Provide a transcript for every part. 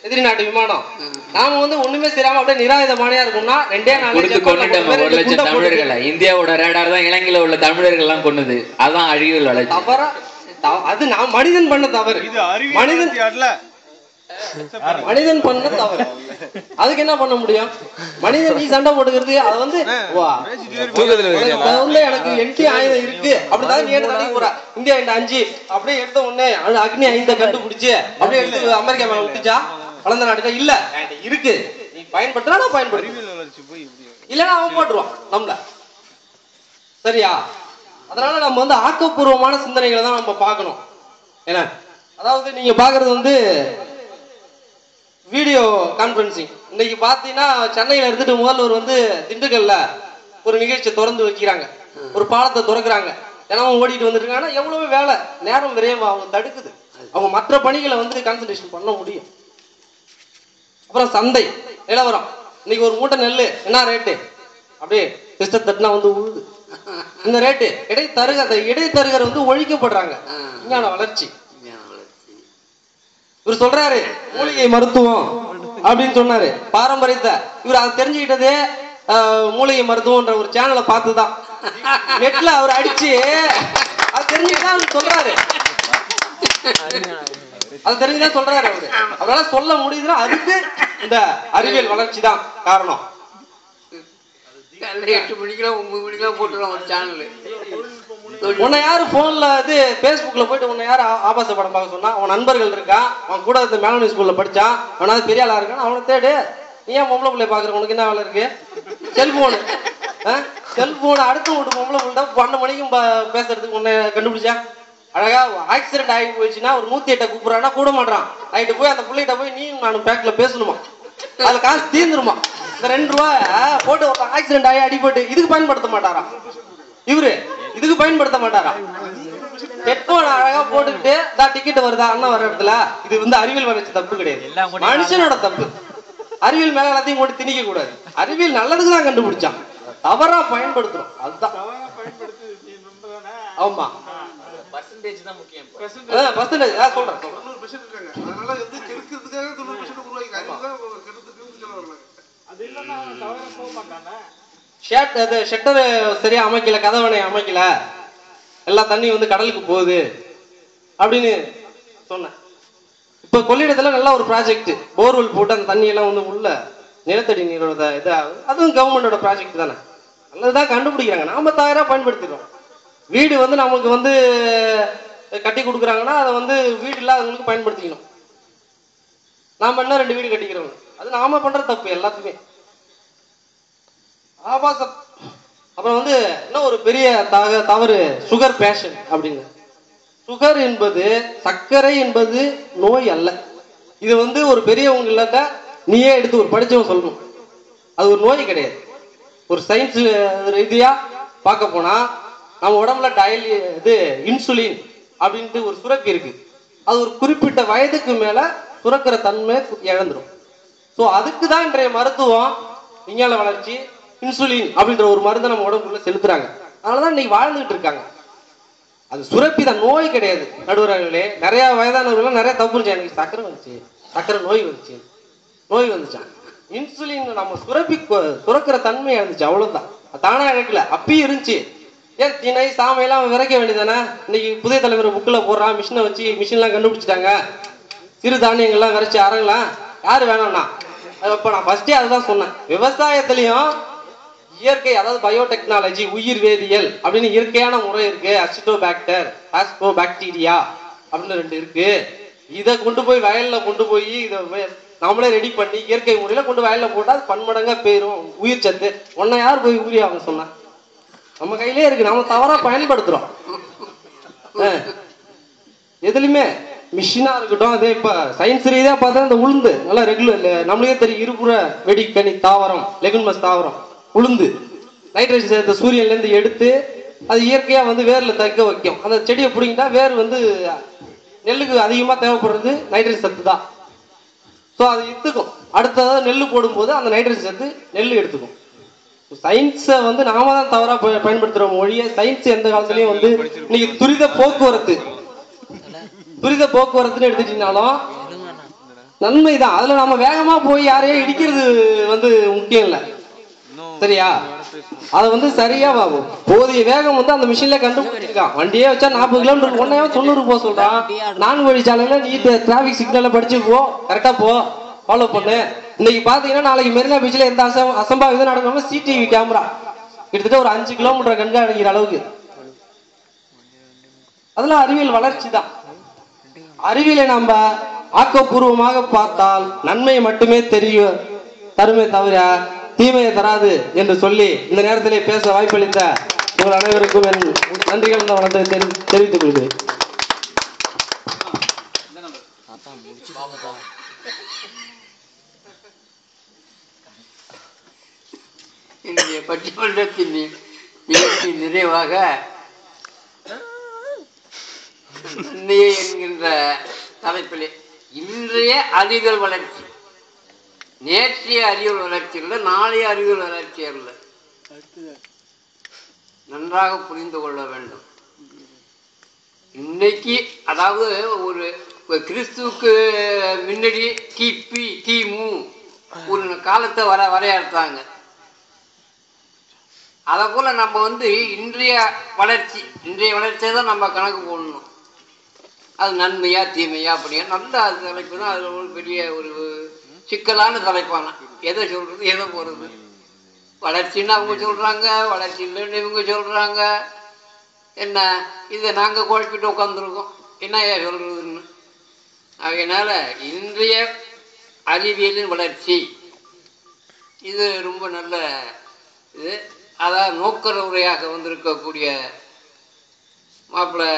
எதிரி நாட்டு விமானம். நாம வந்து ஒண்ணுமே தெரியாம அப்படியே நிராயுதபாணியா இருக்கோம்னா 2 நாள் கொண்டுட்டோம் 1 லட்சம் தமிழர்களை. இந்தியாவோட ரேடார் தான் இலங்கையில உள்ள தமிழர்கள் எல்லாம் கொன்னுது. அதான் அறிவியல் வளர்ச்சி. தவறா அது நான் மனிதன் பண்ண தவறு. மனிதன் பண்ண தவறு. அதுக்கு என்ன பண்ண முடியும்? மனிதன் நீ சண்டை போட்டுக்கிறது அது வந்து எனக்கு என்டி ஆயுதம் இருக்கு அப்படிதான் நீ எடுத்து போற. இந்தியா இந்த 5 அப்படியே எடுத்த உடனே அக்னி 5 கண்டுபிடிச்சு அப்படியே எடுத்து அமெரிக்கா மேல விட்டுச்சா? வளர்ந்த நாட்டுல இல்ல இருக்கு. நீ பயன்படுத்தினா நான் பயன்படுத்த இல்லன்னா அவன் போட்டுருவான் நம்மள. சரியா? அதனால நம்ம வந்து ஆக்கப்பூர்வமான சிந்தனைகளை தான் நம்ம பார்க்கணும். ஏன்னா அதாவது நீங்க பாக்குறது வந்து வீடியோ கான்பரன்சிங். இன்னைக்கு பாத்தீங்கன்னா சென்னையில இருந்துட்டு முதல்வர் வந்து திண்டுக்கல்ல ஒரு நிகழ்ச்சியை திறந்து வைக்கிறாங்க. ஒரு பாலத்தை திறக்கிறாங்க. தினமும் ஓடிட்டு வந்துட்டு இருக்காங்கன்னா எவ்வளவு வேலை நேரம் விரைவா அவங்க தடுக்குது. அவங்க மற்ற பணிகளை வந்து கான்சன்ட்ரேஷன் பண்ண முடியும். அப்புறம் சந்தை நிலவரம். இன்னைக்கு ஒரு மூட்டை நெல் என்ன ரேட்டு? அப்படியே சிஸ்டம் தட்டுனா வந்து உழுது. இந்த ரேட்டு இடைத்தரகர் வந்து ஒழிக்கப்படுறாங்க. விஞ்ஞான வளர்ச்சி. இவர் சொல்றாரு மூலிகை மருத்துவம் அப்படின்னு சொன்னாரு. பாரம்பரியத்தை இவர் அதை தெரிஞ்சுக்கிட்டதே மூலிகை மருத்துவம்ன்ற ஒரு சேனலை பார்த்துதான். நெட்ல அவர் அடிச்சு அது தெரிஞ்சுதான் சொல்றாரு. அது தெரிஞ்சுதான் சொல்றாரு அவரு. அவரால சொல்ல முடியுதுன்னா அதுக்கு இந்த அறிவியல் வளர்ச்சி தான் காரணம். 8 மணிக்கெல்லாம் 9 மணிக்கெல்லாம் போட்டுருவோம் ஒரு சேனல். உன்னை யாரு போன்ல இது பேஸ்புக்ல போயிட்டு உன்னை யாரு ஆபாச படம் பார்க்க சொன்னா? அவன் நண்பர்கள் இருக்கான், அவன் கூட இந்த மேலனி ஸ்கூல்ல படிச்சான், அவனாவது பெரிய ஆளா இருக்கான், அவனை தேடு. நீ ஏன் பொம்பளை பிள்ளை பாக்குற? உனக்கு என்ன வேலை இருக்கு? செல்போனு அடுத்த வீட்டு பொம்பளை பிள்ளை 12 மணிக்கும் பேசுறதுக்கு உன்னை கண்டுபிடிச்சா? அழகா ஆக்சிடென்ட் ஆகி போயிடுச்சுன்னா ஒரு 108 கூப்பிடுறான்னா கூட மாட்டான். நைட்டு போய் அந்த பிள்ளைகிட்ட போய் நீ நானும் பேக்ல பேசணுமா? அதுல காசு தீர்ந்துருமா? இந்த 2 ரூபாய் போட்டு ஆக்சிடென்ட் ஆகி அடிபட்டு இதுக்கு பயன்படுத்த மாட்டாரா? இவரு இதுக்கு பயன்படுத்த மாட்டாரா? ஹெட்போன் அழகா போட்டுக்கிட்டு டிக்கெட் வருதா அண்ணா வர இடத்துல. இது வந்து அறிவியல் வளர்ச்சி தப்பு கிடையாது, மனுஷனோட தப்பு. அறிவியல் மேல எல்லாத்தையும் கொண்டு திணிக்க கூடாது. அறிவியல் நல்லதுக்கு தான் கண்டுபிடிச்சான், தவறா பயன்படுத்துறோம். அதுதான் ஆமா பர்சன்டேஜ் தான் முக்கியம். பர்சன்டேஜ் சொல்றேன். அதனால வந்து கெடுக்கிறதுக்காக 90% உருவாக்கி ஷட்டர் சரியா அமைக்கல, கதவணை அமைக்கல, எல்லா தண்ணி வந்து கடலுக்கு போகுது அப்படின்னு சொன்னேன். இப்ப கொள்ளிடத்துல நல்ல ஒரு ப்ராஜெக்ட் போர்வெல் போட்டு அந்த தண்ணி எல்லாம் வந்து உள்ள நிலத்தடி நீரோட இதாகுது. அதுவும் கவர்மெண்டோட ப்ராஜெக்ட் தானே, நல்லதுதான் கண்டுபிடிக்கிறாங்க. நாம தயாரா பயன்படுத்திடுறோம். வீடு வந்து நமக்கு வந்து கட்டி கொடுக்குறாங்கன்னா அதை வந்து வீடு இல்லாதவங்களுக்கு பயன்படுத்திக்கணும். நாம என்ன 2 வீடு கட்டிக்கிறோம், அது நாம பண்ற தப்பு எல்லாத்துக்குமே. ஆபாசம். அப்புறம் வந்து இன்னும் ஒரு பெரிய தவறு சுகர் பேஷன் அப்படின்னு. சுகர் என்பது சர்க்கரை என்பது நோய் அல்ல. இது வந்து ஒரு பெரியவங்க இல்லாத நீயே எடுத்து ஒரு படிச்சவன் சொல்லணும், அது ஒரு நோய் கிடையாது. ஒரு சயின்ஸ் ரீதியா பார்க்க போனா நம்ம உடம்புல இன்சுலின் அப்படின்ட்டு ஒரு சுரப்பி இருக்கு. அது ஒரு குறிப்பிட்ட வயதுக்கு மேல சுரக்கிற தன்மை இழந்துடும். ஸோ அதுக்கு தான் இன்றைய மருத்துவம் விஞ்ஞான வளர்ச்சி இன்சுலின் அப்படின்ற ஒரு மருந்தை நம்ம உடம்புக்குள்ள செலுத்துறாங்க. அதனாலதான் இன்னைக்கு வாழ்ந்துகிட்டு இருக்காங்க. அது சுரப்பி தான், நோய் கிடையாது. நடுவர்களே நிறைய வயதானவர்கள் நிறைய தப்பு, எனக்கு சக்கரை வந்துச்சு, சக்கரை நோய் வந்துச்சான். இன்சுலின் நம்ம சுரக்கிற தன்மை இருந்துச்சு, அவ்வளவுதான். தானா இழக்கல, அப்பயும் இருந்துச்சு. ஏன் திணை சாமையெல்லாம் விரைக்க வேண்டியதானே? இன்னைக்கு புதிய தலைவர் புக்கில் போடுறான், மிஷின்லாம் கண்டுபிடிச்சிட்டாங்க. சிறு தானியங்கள்லாம் விரைச்சி அறங்கலாம். யாரு வேணாம்னா இப்ப நான் ஃபர்ஸ்டே அதுதான் சொன்னேன். விவசாயத்திலையும் இயற்கை, அதாவது பயோடெக்னாலஜி, உயிர் வேதியியல் அப்படின்னு இயற்கையான முறை இருக்கு. அசிட்டோபாக்டர், பாக்டீரியா அப்படின்னு 2 இருக்கு. இதை கொண்டு போய் வயல்ல கொண்டு போய் இதை நம்மளே ரெடி பண்ணி இயற்கை முறையில கொண்டு வயல்ல போட்டா அது பன்மடங்கா போயிரும் உயிர் சத்து. உன்னை யார் போய் யூரியா அவங்க சொன்னா? நம்ம கையிலே இருக்கு, நம்ம தவறா பயன்படுத்துறோம். எதுலையுமே மிஷினா இருக்கட்டும். அதே இப்ப சயின்ஸ் ரீதியா பார்த்தா இந்த உளுந்து நல்லா ரெகுலர் நம்மளுக்கே தெரியும், இருபுற வெடிக்கனி தாவரம், லெகுன்மஸ் தாவரம், உளுந்து நைட்ரஜன் சேர்த்த சூரியன்ல இருந்து எடுத்து அது இயற்கையா வந்து வேர்ல தக்க வைக்கும். அந்த செடியை பிடிங்கிட்டா வேர் வந்து நெல்லுக்கு அதிகமா தேவைப்படுறது நைட்ரஜன் சத்து தான். ஸோ அது எடுத்துக்கும். அடுத்ததாவது நெல் போடும்போது அந்த நைட்ரஜன் சத்து நெல் எடுத்துக்கும். சயின்ஸை வந்து நாம தான் தவறா பயன்படுத்துறோம் மொழிய. சயின்ஸ் எந்த காலத்துலயும் வந்து இன்னைக்கு துரித போக்குவரத்துன்னு எடுத்துட்டீங்கனாலும் நன்மை தான். அதுல நம்ம வேகமா போய் யாரையும் இடிக்கிறது வந்து முக்கியம் இல்லை. சரியா? அது வந்து சரியா போதிய வேகம் வந்து அந்த மிஷின்ல கண்டுபிடிச்சிருக்கான். வண்டியே வச்சா 40 கிலோமீட்டர் ஒன்னே 90 போக சொல்றான். 4 வழிச்சாலையில நீ டிராபிக் சிக்னலை படிச்சு போ, கரெக்டா போ, ஃபாலோ பண்ணு. இன்னைக்கு பாத்தீங்கன்னா நாளைக்கு மெரினா பீச்ல எந்த அசம்பாவிதம் நடக்காம சிடிவி கேமரா கிட்டத்தட்ட ஒரு 5 கிலோமீட்டர் கண்காணிக்கிற அளவுக்கு. அதெல்லாம் அறிவியல் வளர்ச்சி தான். அறிவியலை நம்ம ஆக்கப்பூர்வமாக பார்த்தால் நன்மை மட்டுமே தருமே தவிர தீமையை தராது என்று சொல்லி இந்த நேரத்திலே பேச வாய்ப்பளித்த உங்கள் அனைவருக்கும் என் நன்றிகள் இந்த வளத்தை தெரிவித்துக் கொள்கிறேன். இன்றைய பட்டிமன்றத்தின் நிகழ்ச்சி நிறைவாக நன்மையே என்கின்ற தலைப்பிலே இன்றைய அறிவியல் வளர்ச்சி, நேற்றைய அறிவியல் வளர்ச்சி இல்லை, நாளைய அறிவியல் வளர்ச்சி அல்ல, நன்றாக புரிந்து கொள்ள வேண்டும். இன்னைக்கு அதாவது ஒரு கிறிஸ்துவுக்கு முன்னாடி கிபி கிமு ஒரு காலத்தை வரையறுத்தாங்க. அதை போல நம்ம வந்து இன்றைய வளர்ச்சியை தான் நம்ம கணக்கு போடணும். அது நன்மையா தீமையா அப்படிங்க நல்ல அது தலைப்பு தான். அதில் ஒரு பெரிய ஒரு சிக்கலான தலைப்பான எதை சொல்றது எதை போகிறது. வளர்ச்சின்னு அவங்க சொல்றாங்க, வளர்ச்சி இல்லைன்னு இவங்க சொல்றாங்க. என்ன இதை நாங்கள் குழப்பிட்டு உட்காந்துருக்கோம், என்ன சொல்றதுன்னு. அதனால இன்றைய அறிவியலின் வளர்ச்சி இது ரொம்ப நல்ல இது. அதாவது நோக்கர் உரையாக வந்திருக்கக்கூடிய மாப்பிள்ளை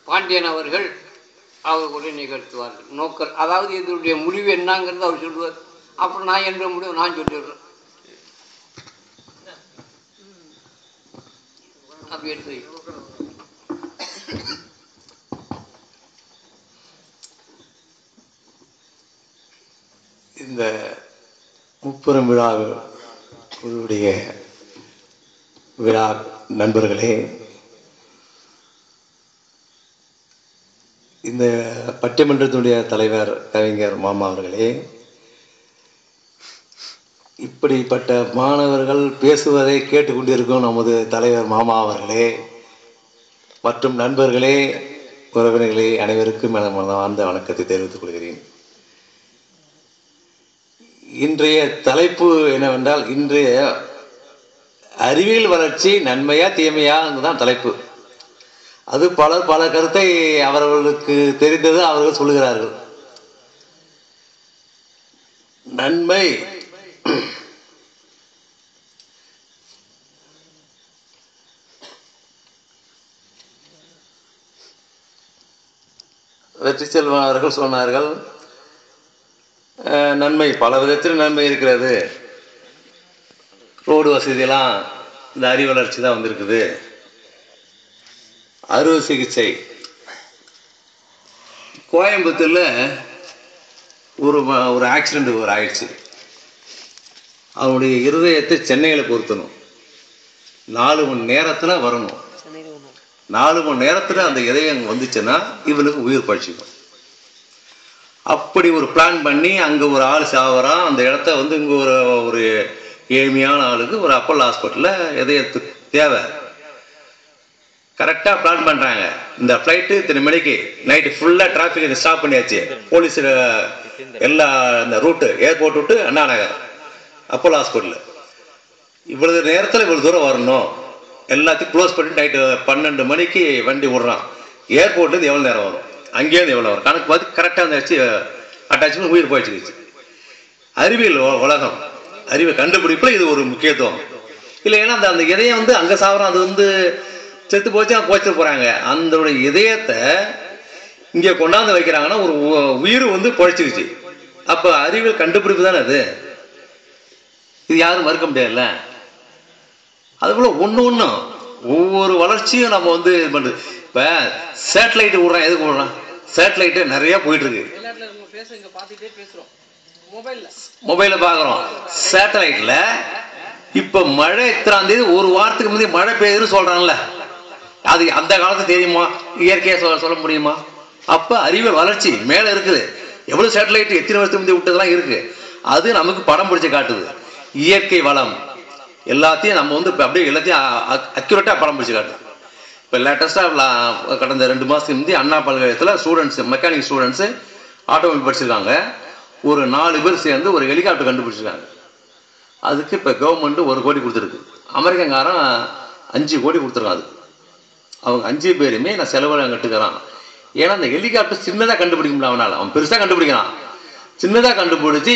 பாண்டியன் அவர்கள் கூட நிகழ்த்துவார்கள். நோக்கர் அதாவது இதனுடைய முடிவு என்னங்கிறது அவர் சொல்லுவார். அப்புறம் நான் என்ற முடிவு நான் சொல்லிடுறேன். அப்படி எடுத்து இந்த முப்பெரும் விழாவுடைய விழா நண்பர்களே, இந்த பட்டிமன்றத்தினுடைய தலைவர் கவிஞர் மாமா அவர்களே, இப்படிப்பட்ட மாணவர்கள் பேசுவதை கேட்டுக்கொண்டிருக்கும் நமது தலைவர் மாமா அவர்களே மற்றும் நண்பர்களே, உறவினர்களே, அனைவருக்கும் அந்த வணக்கத்தை தெரிவித்துக் கொள்கிறேன். இன்றைய தலைப்பு என்னவென்றால், இன்றைய அறிவியல் வளர்ச்சி நன்மையா தீமையா தான் தலைப்பு. அது பல கருத்தை அவர்களுக்கு தெரிந்தது அவர்கள் சொல்லுகிறார்கள். நன்மை வெற்றி செல்வன் அவர்கள் சொன்னார்கள், நன்மை பல விதத்தில் நன்மை இருக்கிறது. ரோடு வசதியெல்லாம் இந்த அறிவு வளர்ச்சி தான் வந்திருக்குது. அறுவை சிகிச்சை கோயம்புத்தூர்ல ஒரு ஆக்சிடென்ட் ஆயிடுச்சு. அவனுடைய இருதயத்தை சென்னையில் பொருத்தணும். 4 மணி நேரத்தில் வரணும். 4 மணி நேரத்தில் அந்த இதயம் வந்துச்சுன்னா இவனுக்கு உயிர் பழிச்சிக்கும். அப்படி ஒரு பிளான் பண்ணி அங்கே ஒரு ஆள் சாவறான். அந்த இடத்த வந்து இங்கே ஒரு ஏழ்மையான ஆளுக்கு ஒரு அப்போலோ ஹாஸ்பிட்டலில் இதயத்துக்கு தேவை. கரெக்டாக பிளான் பண்ணுறாங்க. இந்த ஃப்ளைட்டு இத்தனை மணிக்கு நைட்டு ஃபுல்லாக டிராஃபிக் ஸ்டாப் பண்ணியாச்சு. போலீஸ் எல்லா இந்த ரூட்டு ஏர்போர்ட் விட்டு அண்ணா நகர் அப்போலோ ஹாஸ்பிட்டலு இவ்வளவு நேரத்தில் இவ்வளோ தூரம் வரணும். எல்லாத்தையும் க்ளோஸ் பண்ணிட்டு நைட்டு 12 மணிக்கு வண்டி விடுறான். ஏர்போர்ட்லேருந்து எவ்வளோ நேரம் வரும், அங்கேயிருந்து எவ்வளோ வரும் கணக்கு பார்த்து கரெக்டாக வந்துச்சு. அட்டாச்மெண்ட் உயிர் போயிடுச்சு. அறிவியல் உலகம், அறிவியல் கண்டுபிடிப்பில் இது ஒரு முக்கியத்துவம் இல்லை. ஏன்னா அந்த இதயம் வந்து அங்கே சாப்பிட்றோம், அது வந்து செத்து போச்சு, போச்சு போகிறாங்க. அந்த இதயத்தை இங்கே கொண்டாந்து வைக்கிறாங்கன்னா ஒரு உயிர் வந்து பொழைச்சிக்கிச்சு. அப்போ அறிவியல் கண்டுபிடிப்பு தானே அது. இது யாரும் மறுக்க முடியாதுல்ல. அதுபோல ஒன்றும் ஒவ்வொரு வளர்ச்சியும் நம்ம வந்து இது பண்ணுறது. இப்போ சேட்டலைட்டு விட்றான். எதுக்கு விட்றான்? சேட்டலைட்டு நிறைய போயிட்டு இருக்கு. மொபைலில் பார்க்குறோம். சேட்டலைட்டில் இப்போ மழை எத்தனாம் தேதி ஒரு வாரத்துக்கு முந்தைய மழை பெய்யுதுன்னு சொல்கிறான்ல, அது அந்த காலத்து தெரியுமா? இயற்கையாக சொல்ல முடியுமா? அப்போ அறிவியல் வளர்ச்சி மேலே இருக்குது. எவ்வளோ சேட்டலைட் எத்தனை வருஷத்துக்கு முந்தைய விட்டதெல்லாம் இருக்குது. அது நமக்கு படம் பிடிச்சி காட்டுது. இயற்கை வளம் எல்லாத்தையும் நம்ம வந்து இப்போ அப்படியே எல்லாத்தையும் அக்யூரேட்டாக படம் பிடிச்சி காட்டுது. இப்போ லேட்டஸ்ட்டாக கடந்த 2 மாதத்துக்கு முந்தைய அண்ணா பல்கலைக்கழகத்தில் ஸ்டூடெண்ட்ஸு மெக்கானிக் ஸ்டூடெண்ட்ஸு ஆட்டோமொபைல் படிச்சிருக்காங்க. ஒரு 4 பேர் சேர்ந்து ஒரு ஹெலிகாப்டர் கண்டுபிடிச்சிருக்காங்க. அதுக்கு இப்போ கவர்மெண்ட்டு 1 கோடி கொடுத்துருக்கு. அமெரிக்கங்காரன் 5 கோடி கொடுத்துருக்கான். அதுக்கு அவங்க 5 பேருமே நான் செலவெல்லாம் கட்டுக்கிறான். ஏன்னா அந்த ஹெலிகாப்டர் சின்னதாக கண்டுபிடிக்க முடியல அவனால். அவன் பெருசாக கண்டுபிடிக்கிறான். சின்னதாக கண்டுபிடிச்சி